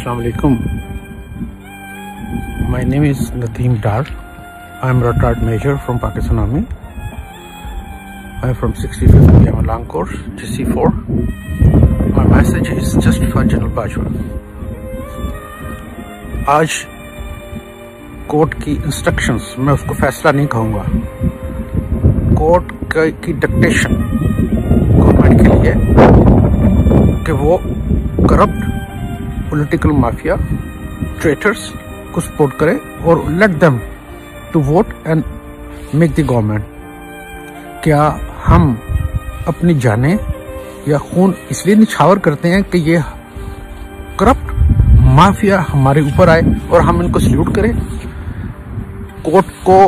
Assalamu alaikum. My name is Nadeem Dar. I am a retired major from Pakistan Army. I am from 65th Yama Long Course, GC4. My message is just for General Bajwa. आज court की instructions, मैं उसको फैसला नहीं कहूँगा, court की dictation government के लिए कि वो करप्ट पॉलिटिकल माफिया ट्रेटर्स को सपोर्ट करे और let them to vote and make the government. क्या हम अपनी जाने या खून इसलिए निछावर करते हैं कि ये करप्ट माफिया हमारे ऊपर आए और हम इनको सल्यूट करें? कोर्ट को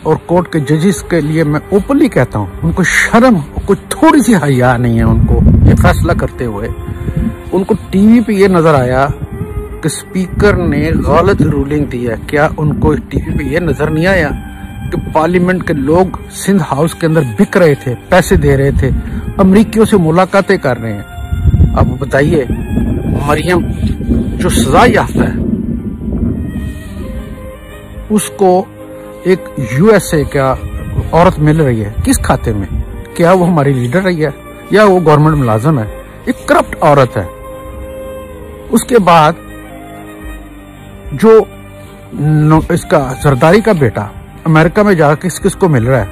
और कोर्ट के जजेस के लिए मैं ओपनली कहता हूं, उनको शर्म, कुछ थोड़ी सी हया नहीं है उनको ये फैसला करते हुए। उनको टीवी पे ये नजर आया कि स्पीकर ने गलत रूलिंग दी है। क्या उनको टीवी पे ये नजर नहीं आया कि पार्लियामेंट के लोग सिंध हाउस के अंदर बिक रहे थे, पैसे दे रहे थे, अमरीकियों से मुलाकातें कर रहे हैं? अब बताइए, मरियम जो सजा याफ्ता है उसको एक यूएसए का औरत मिल रही है, किस खाते में? क्या वो हमारी लीडर रही है या वो गवर्नमेंट मुलाजिम है? एक करप्ट औरत है। उसके बाद जो इसका जरदारी का बेटा अमेरिका में जाकर किस किस को मिल रहा है,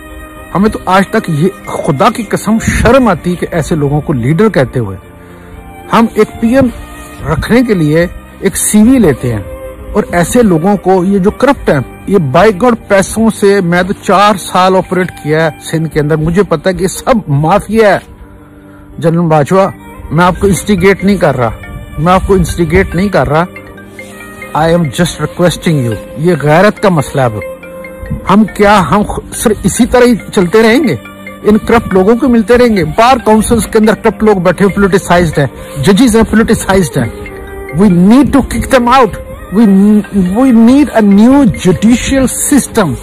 हमें तो आज तक ये खुदा की कसम शर्म आती कि ऐसे लोगों को लीडर कहते हुए हम एक पीएम रखने के लिए एक सीवी लेते हैं और ऐसे लोगों को, ये जो करप्ट है, ये बाय गॉड पैसों से, मैं तो 4 साल ऑपरेट किया है सिंध के अंदर, मुझे पता है कि सब माफिया है। जनरल बाजवा, मैं आपको इंस्टिगेट नहीं कर रहा, I am just requesting you. ये गैरत का मसला है। हम सिर्फ इसी तरह ही चलते रहेंगे, इन करप्ट लोगों को मिलते रहेंगे? बार काउंसिल्स के अंदर करप्ट लोग बैठे हुए पोलिटिसाइज्ड हैं, जजेस हैं पोलिटिसाइज्ड हैं। We need to kick them out. We need a new judicial system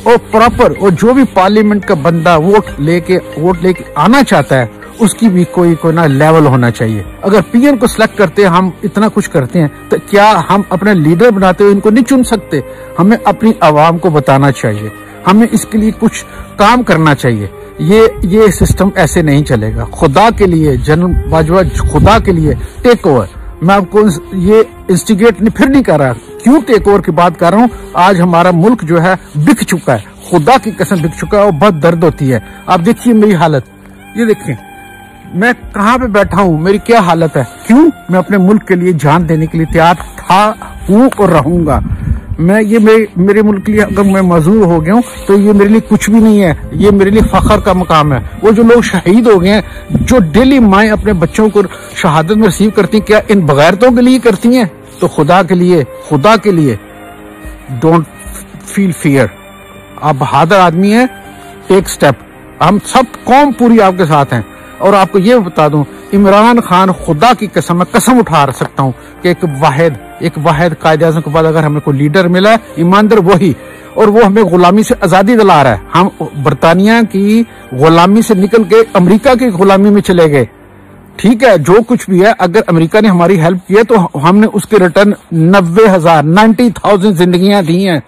और प्रॉपर, और जो भी पार्लियामेंट का बंदा वोट लेके आना चाहता है उसकी भी कोई ना लेवल होना चाहिए। अगर पीएम को सिलेक्ट करते हैं, हम इतना कुछ करते हैं, तो क्या हम अपने लीडर बनाते हुए इनको नहीं चुन सकते? हमें अपनी आवाम को बताना चाहिए, हमें इसके लिए कुछ काम करना चाहिए। ये सिस्टम ऐसे नहीं चलेगा। खुदा के लिए जनरल बाजवा, खुदा के लिए टेक ओवर। मैं आपको ये इंस्टिगेट फिर नहीं कर रहा, क्यों टेक ओवर की बात कर रहा हूँ। आज हमारा मुल्क जो है बिक चुका है, खुदा की कसम बिक चुका है और बहुत दर्द होती है। आप देखिए मेरी हालत, ये देखिए मैं कहाँ पे बैठा हूँ, मेरी क्या हालत है। क्यों? मैं अपने मुल्क के लिए जान देने के लिए तैयार था, हूँ और रहूंगा। मेरे मुल्क के लिए अगर मैं मजदूर हो गया हूँ तो ये मेरे लिए कुछ भी नहीं है, ये मेरे लिए फख्र का मकाम है। वो जो लोग शहीद हो गए हैं, जो डेली माएँ अपने बच्चों को शहादत में रिसीव करती हैं, क्या इन बगैरतों के लिए करती हैं? तो खुदा के लिए डोंट फील फियर। आप बहादुर आदमी हैं, टेक स्टेप। हम सब कौम पूरी आपके साथ हैं। और आपको ये बता दूं, इमरान खान, खुदा की कसम, मैं कसम उठा सकता हूं कि एक वाहिद कायदे-आज़म के बाद अगर हमें कोई लीडर मिला है ईमानदार, वही, और वो हमें गुलामी से आजादी दिला रहा है। हम बरतानिया की गुलामी से निकल के अमेरिका की गुलामी में चले गए। ठीक है, जो कुछ भी है, अगर अमेरिका ने हमारी हेल्प की है तो हमने उसके रिटर्न 90,000 जिंदगियां दी हैं।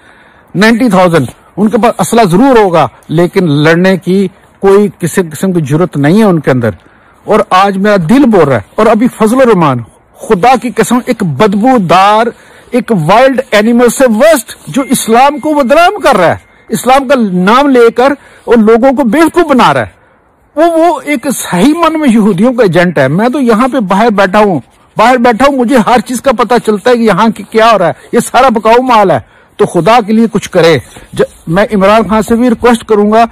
90,000। उनके पास असला जरूर होगा, लेकिन लड़ने की कोई किसी किस्म की जरूरत नहीं है उनके अंदर। और आज मेरा दिल बोल रहा है, और अभी फजल रहमान, खुदा की कसम, एक बदबूदार, एक वाइल्ड एनिमल से वर्स्ट, जो इस्लाम को बदनाम कर रहा है, इस्लाम का नाम लेकर और लोगों को बेवकूफ बना रहा है, वो एक सही मन में यहूदियों का एजेंट है। मैं तो यहाँ पे बाहर बैठा हूँ, मुझे हर चीज का पता चलता है कि यहाँ की क्या हो रहा है। ये सारा बकाऊ माल है। तो खुदा के लिए कुछ करे। मैं इमरान खान से भी रिक्वेस्ट करूंगा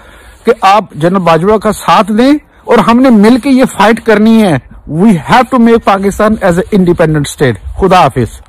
कि आप जनरल बाजवा का साथ दें और हमने मिलकर ये फाइट करनी है। We have to make Pakistan as a independent state. खुदा हाफिज।